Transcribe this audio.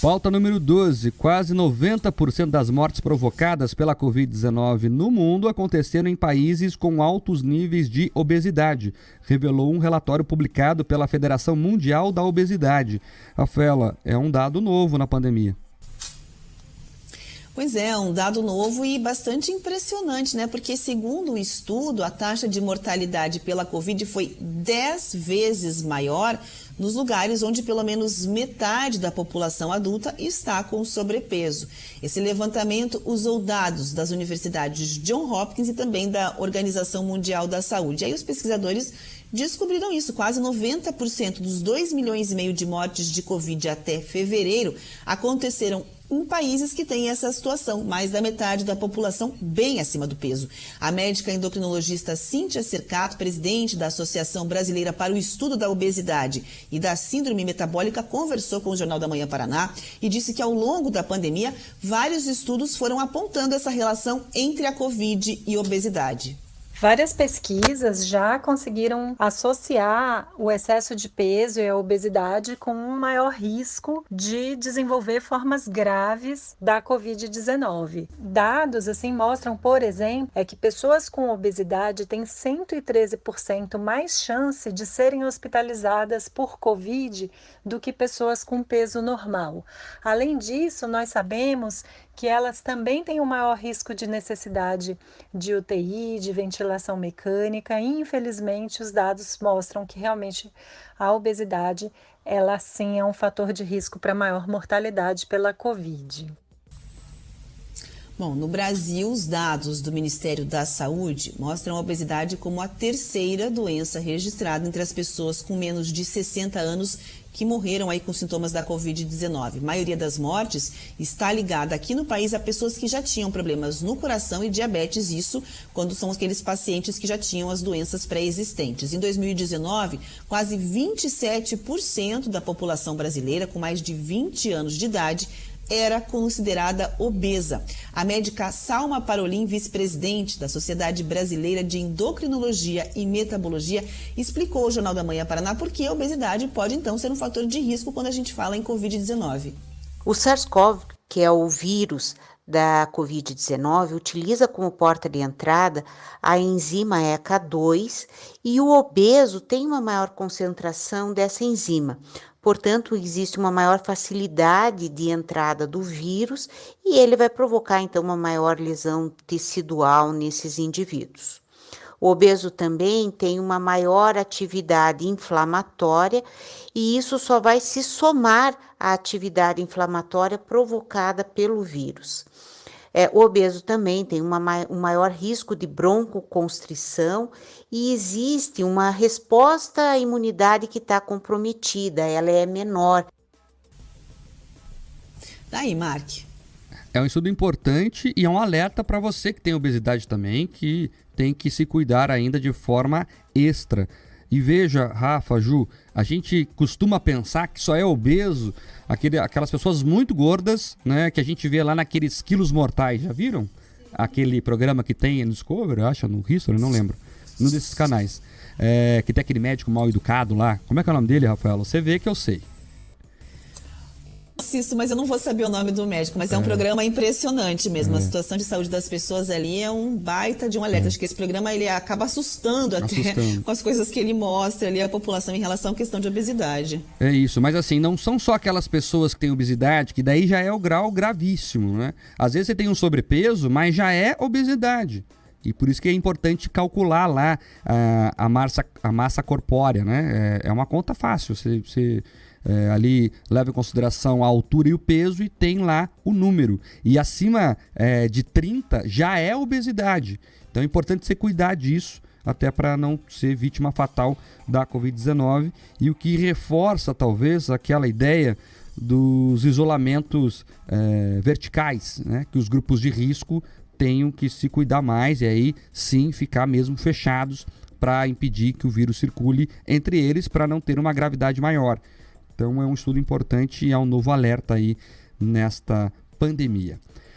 Pauta número 12. Quase 90% das mortes provocadas pela Covid-19 no mundo aconteceram em países com altos níveis de obesidade, revelou um relatório publicado pela Federação Mundial da Obesidade. Rafaela, é um dado novo na pandemia. Pois é, um dado novo e bastante impressionante, né? Porque, segundo o estudo, a taxa de mortalidade pela Covid foi 10 vezes maior nos lugares onde pelo menos metade da população adulta está com sobrepeso. Esse levantamento usou dados das universidades Johns Hopkins e também da Organização Mundial da Saúde. Aí os pesquisadores descobriram isso, quase 90% dos 2,5 milhões de mortes de Covid até fevereiro aconteceram em países que têm essa situação, mais da metade da população bem acima do peso. A médica endocrinologista Cíntia Cercato, presidente da Associação Brasileira para o Estudo da Obesidade e da Síndrome Metabólica, conversou com o Jornal da Manhã Paraná e disse que ao longo da pandemia, vários estudos foram apontando essa relação entre a Covid e obesidade. Várias pesquisas já conseguiram associar o excesso de peso e a obesidade com um maior risco de desenvolver formas graves da Covid-19. Dados assim mostram, por exemplo, que pessoas com obesidade têm 113% mais chance de serem hospitalizadas por Covid do que pessoas com peso normal. Além disso, nós sabemos que elas também têm um maior risco de necessidade de UTI, de ventilação mecânica, e infelizmente os dados mostram que realmente a obesidade, ela sim é um fator de risco para maior mortalidade pela Covid. Bom, no Brasil, os dados do Ministério da Saúde mostram a obesidade como a terceira doença registrada entre as pessoas com menos de 60 anos que morreram aí com sintomas da Covid-19. A maioria das mortes está ligada aqui no país a pessoas que já tinham problemas no coração e diabetes, isso quando são aqueles pacientes que já tinham as doenças pré-existentes. Em 2019, quase 27% da população brasileira com mais de 20 anos de idade era considerada obesa. A médica Salma Parolin, vice-presidente da Sociedade Brasileira de Endocrinologia e Metabologia, explicou ao Jornal da Manhã Paraná por que a obesidade pode então ser um fator de risco quando a gente fala em Covid-19. O SARS-CoV, que é o vírus da Covid-19, utiliza como porta de entrada a enzima ECA2 e o obeso tem uma maior concentração dessa enzima. Portanto, existe uma maior facilidade de entrada do vírus e ele vai provocar, então, uma maior lesão tecidual nesses indivíduos. O obeso também tem uma maior atividade inflamatória e isso só vai se somar à atividade inflamatória provocada pelo vírus. O obeso também tem um maior risco de broncoconstrição e existe uma resposta à imunidade que está comprometida, ela é menor. Daí, Mark. É um estudo importante e é um alerta para você que tem obesidade também, que tem que se cuidar ainda de forma extra. E veja, Rafa, Ju, a gente costuma pensar que só é obeso aquelas pessoas muito gordas, né, que a gente vê lá naqueles Quilos Mortais, já viram? Sim. Aquele programa que tem no Discovery, acho, no History, não lembro. Num desses canais. Que tem aquele médico mal educado lá. Como é que é o nome dele, Rafael? Você vê que eu sei. Assisto, mas eu não vou saber o nome do médico, mas é um programa impressionante mesmo. A situação de saúde das pessoas ali é um baita de um alerta. Acho que esse programa ele acaba assustando até com as coisas que ele mostra ali a população em relação à questão de obesidade. É isso, mas assim, não são só aquelas pessoas que têm obesidade, que daí já é o grau gravíssimo, né? Às vezes você tem um sobrepeso, mas já é obesidade. E por isso que é importante calcular lá a massa corpórea, né? É uma conta fácil, você ali leva em consideração a altura e o peso e tem lá o número. E acima de 30 já é obesidade. Então é importante você cuidar disso, até para não ser vítima fatal da Covid-19. E o que reforça talvez aquela ideia dos isolamentos verticais, né? Que os grupos de risco tenham que se cuidar mais e aí sim ficar mesmo fechados para impedir que o vírus circule entre eles para não ter uma gravidade maior. Então é um estudo importante e é um novo alerta aí nesta pandemia.